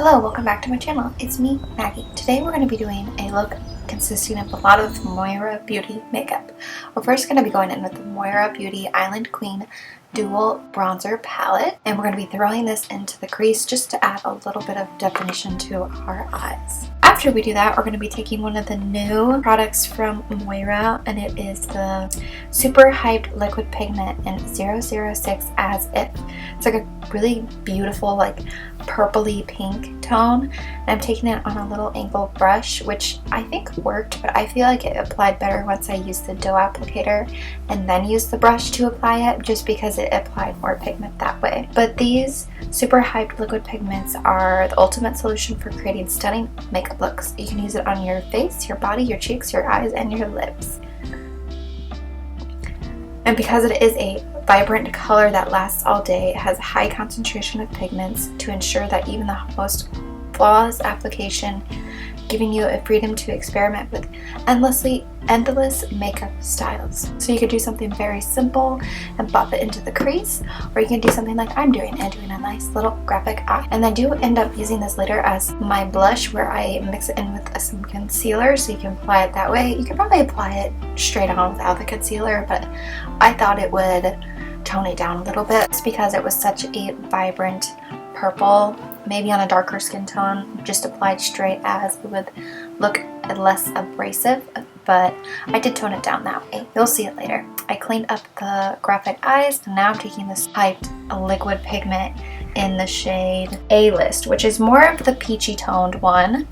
Hello, welcome back to my channel. It's me, Maggie. Today we're going to be doing a look consisting of a lot of Moira Beauty makeup. We're first going to be going in with the Moira Beauty Island Queen Dual Bronzer Palette, and we're going to be throwing this into the crease just to add a little bit of definition to our eyes. After we do that, we're going to be taking one of the new products from Moira, and it is the Super Hyped Liquid Pigment in 006 As If. It's like a really beautiful, like purpley pink tone, and I'm taking it on a little angled brush, which I think worked, but I feel like it applied better once I used the dough applicator and then used the brush to apply it, just because it applied more pigment that way. But these Super Hyped Liquid Pigments are the ultimate solution for creating stunning makeup looks. You can use it on your face, your body, your cheeks, your eyes, and your lips. And because it is a vibrant color that lasts all day, it has a high concentration of pigments to ensure that even the most flawless application, giving you a freedom to experiment with endless makeup styles. So you could do something very simple and buff it into the crease, or you can do something like I'm doing and doing a nice little graphic eye. And I do end up using this later as my blush, where I mix it in with some concealer, so you can apply it that way. You can probably apply it straight on without the concealer, but I thought it would tone it down a little bit. It's because it was such a vibrant purple, maybe on a darker skin tone, just applied straight as it would look less abrasive, but I did tone it down that way. You'll see it later. I cleaned up the graphic eyes, and now I'm taking this hyped liquid pigment in the shade A-List, which is more of the peachy toned one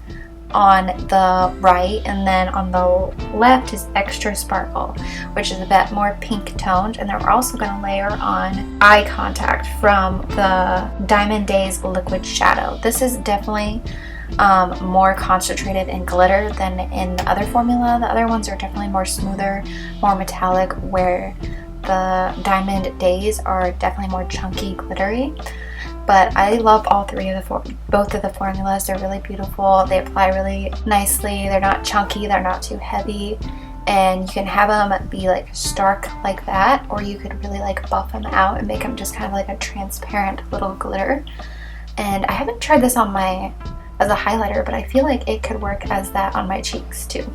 on the right, and then on the left is Extra Sparkle, which is a bit more pink toned. And then we're also going to layer on Eye Contact from the Diamond Days Liquid Shadow. This is definitely more concentrated in glitter than in the other formula. The other ones are definitely more smoother, more metallic, where the Diamond Days are definitely more chunky, glittery. But I love all three of both of the formulas. They're really beautiful. They apply really nicely. They're not chunky. They're not too heavy. And you can have them be like stark like that, or you could really like buff them out and make them just kind of like a transparent little glitter. And I haven't tried this on as a highlighter, but I feel like it could work as that on my cheeks too.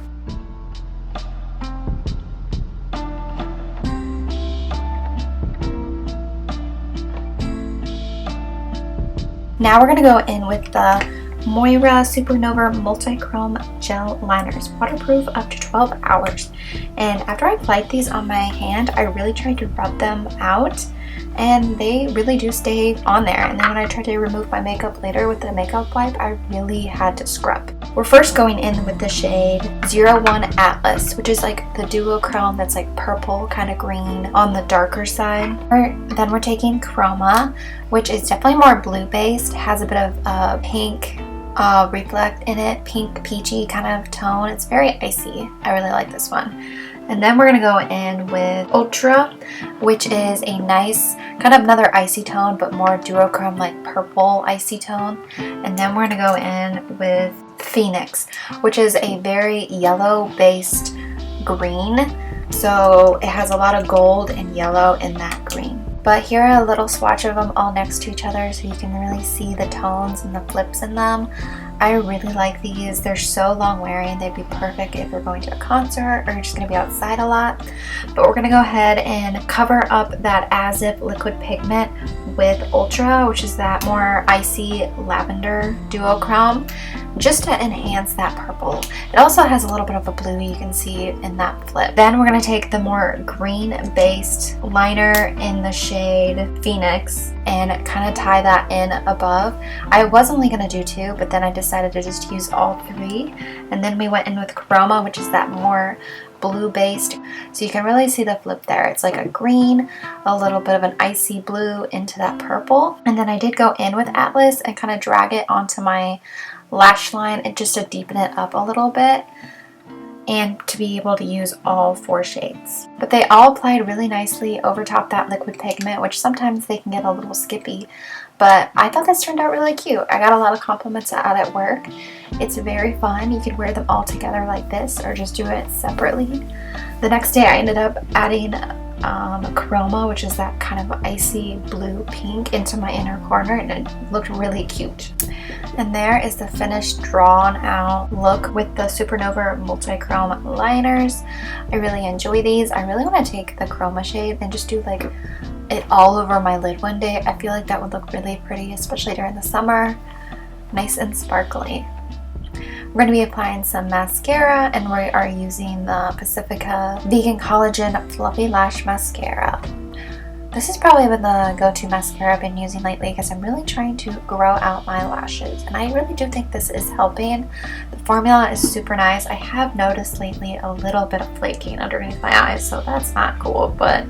Now we're going to go in with the Moira Supernova Multichrome Gel Liners, waterproof up to 12 hours. And after I applied these on my hand, I really tried to rub them out, and they really do stay on there. And then when I tried to remove my makeup later with the makeup wipe, I really had to scrub. We're first going in with the shade 01 Atlas, which is like the duochrome that's like purple, kind of green on the darker side. Then we're taking Chroma, which is definitely more blue based, has a bit of pink reflect in it, pink peachy kind of tone. It's very icy. I really like this one. And then we're going to go in with Ultra, which is a nice, kind of another icy tone, but more duochrome, like purple icy tone. And then we're going to go in with Phoenix, which is a very yellow-based green. So it has a lot of gold and yellow in that green. But here are a little swatch of them all next to each other, so you can really see the tones and the flips in them. I really like these. They're so long wearing. They'd be perfect if you're going to a concert or you're just going to be outside a lot. But we're going to go ahead and cover up that As If liquid pigment with Ultra, which is that more icy lavender duochrome, just to enhance that purple. It also has a little bit of a blue you can see in that flip. Then we're going to take the more green-based liner in the shade Phoenix and kind of tie that in above. I was only going to do two, but then I decided to just use all three. And then we went in with Chroma, which is that more blue based, so you can really see the flip there. It's like a green, a little bit of an icy blue into that purple. And then I did go in with Atlas and kind of drag it onto my lash line and just to deepen it up a little bit, and to be able to use all four shades. But they all applied really nicely over top that liquid pigment, which sometimes they can get a little skippy, but I thought this turned out really cute. I got a lot of compliments out at work. It's very fun. You could wear them all together like this, or just do it separately. The next day I ended up adding chroma, which is that kind of icy blue pink, into my inner corner, and it looked really cute. And there is the finished drawn out look with the Supernova Multichrome liners. I really enjoy these. I really want to take the chroma shade and just do like it all over my lid one day. I feel like that would look really pretty, especially during the summer. Nice and sparkly. We're going to be applying some mascara, and we are using the Pacifica Vegan Collagen Fluffy Lash Mascara. This has probably been the go-to mascara I've been using lately because I'm really trying to grow out my lashes, and I really do think this is helping. The formula is super nice. I have noticed lately a little bit of flaking underneath my eyes, so that's not cool, but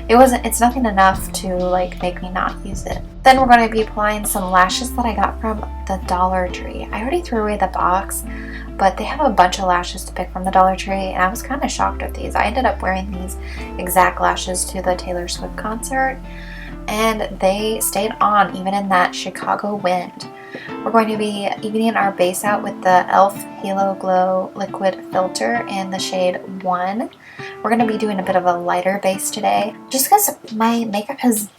it's nothing enough to like make me not use it. Then we're going to be applying some lashes that I got from the Dollar Tree. I already threw away the box, but they have a bunch of lashes to pick from the Dollar Tree, and I was kind of shocked at these. I ended up wearing these exact lashes to the Taylor Swift concert, and they stayed on even in that Chicago wind. We're going to be evening our base out with the e.l.f. Halo Glow Liquid Filter in the shade 1. We're going to be doing a bit of a lighter base today, just because my makeup has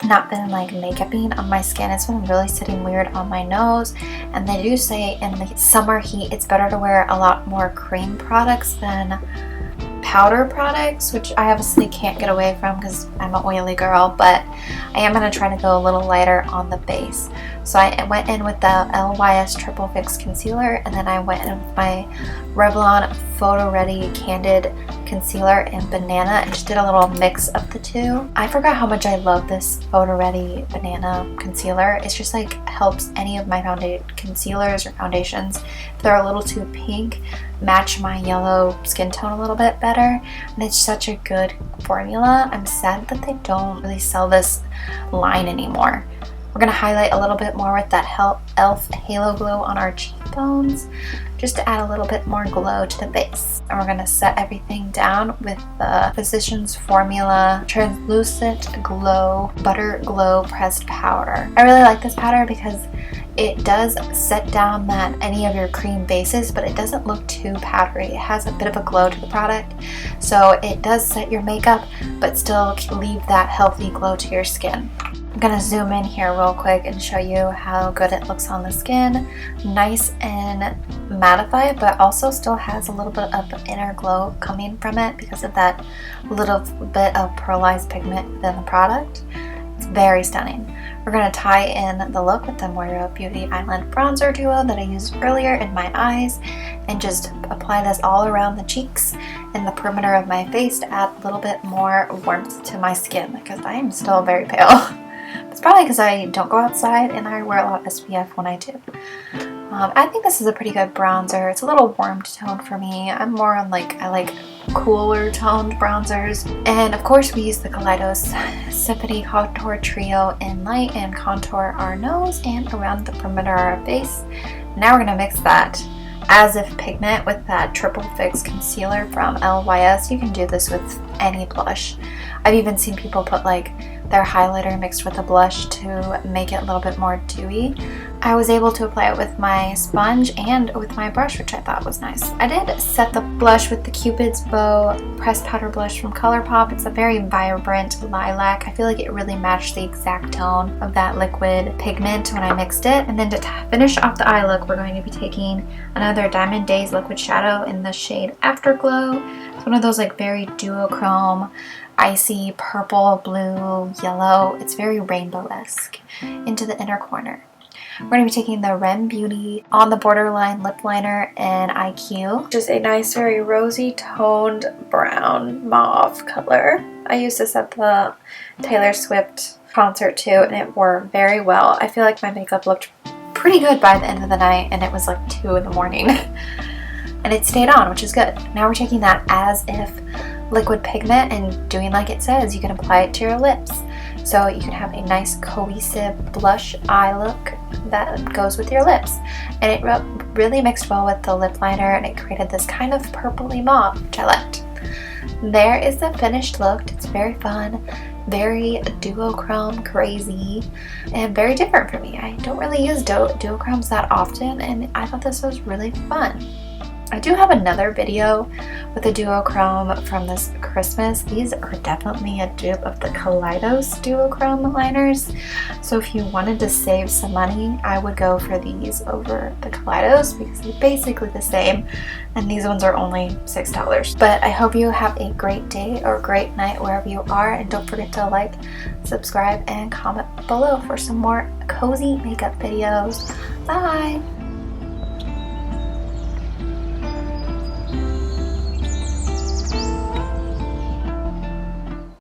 not been like makeuping on my skin. It's been really sitting weird on my nose, and they do say in the summer heat it's better to wear a lot more cream products than powder products, which I obviously can't get away from because I'm an oily girl, but I am going to try to go a little lighter on the base. So I went in with the LYS Triple Fix Concealer, and then I went in with my Revlon Photo Ready Candid Concealer in Banana, and just did a little mix of the two. I forgot how much I love this Photo Ready Banana Concealer. It's just like helps any of my concealers or foundations, if they're a little too pink, match my yellow skin tone a little bit better, and it's such a good formula. I'm sad that they don't really sell this line anymore. We're going to highlight a little bit more with that e.l.f. Halo Glow on our cheekbones, just to add a little bit more glow to the base. And we're going to set everything down with the Physicians Formula Translucent Glow Butter Glow Pressed Powder. I really like this powder because it does set down that any of your cream bases, but it doesn't look too powdery. It has a bit of a glow to the product, so it does set your makeup but still leave that healthy glow to your skin. I'm going to zoom in here real quick and show you how good it looks on the skin. Nice and mattified, but also still has a little bit of inner glow coming from it because of that little bit of pearlized pigment within the product. It's very stunning. We're going to tie in the look with the Moira Beauty Island Bronzer Duo that I used earlier in my eyes, and just apply this all around the cheeks and the perimeter of my face to add a little bit more warmth to my skin because I am still very pale. It's probably because I don't go outside and I wear a lot of SPF when I do. I think this is a pretty good bronzer. It's a little warm tone for me. I'm more on I like cooler toned bronzers. And of course we use the Kaleidos Sippity Contour Trio in light and contour our nose and around the perimeter of our face. Now we're going to mix that As If pigment with that Triple Fix Concealer from LYS. You can do this with any blush. I've even seen people put their highlighter mixed with a blush to make it a little bit more dewy. I was able to apply it with my sponge and with my brush, which I thought was nice. I did set the blush with the Cupid's Bow Pressed Powder Blush from ColourPop. It's a very vibrant lilac. I feel like it really matched the exact tone of that liquid pigment when I mixed it. And then to finish off the eye look, we're going to be taking another Diamond Days liquid shadow in the shade Afterglow. It's one of those very duochrome, icy purple, blue, yellow. It's very rainbow-esque into the inner corner. We're going to be taking the Rem Beauty On the Borderline Lip Liner in IQ, which is a nice, very rosy toned brown mauve color. I used this at the Taylor Swift concert too, and it wore very well. I feel like my makeup looked pretty good by the end of the night, and it was 2 in the morning. And it stayed on, which is good. Now we're taking that As If liquid pigment and doing like it says, you can apply it to your lips. So you can have a nice cohesive blush eye look that goes with your lips. And it really mixed well with the lip liner, and it created this kind of purpley mauve, which I liked. There is the finished look. It's very fun, very duochrome crazy, and very different for me. I don't really use duochromes that often, and I thought this was really fun. I do have another video with a duochrome from this Christmas. These are definitely a dupe of the Kaleidos duochrome liners. So if you wanted to save some money, I would go for these over the Kaleidos because they're basically the same. And these ones are only $6. But I hope you have a great day or great night wherever you are. And don't forget to like, subscribe, and comment below for some more cozy makeup videos. Bye!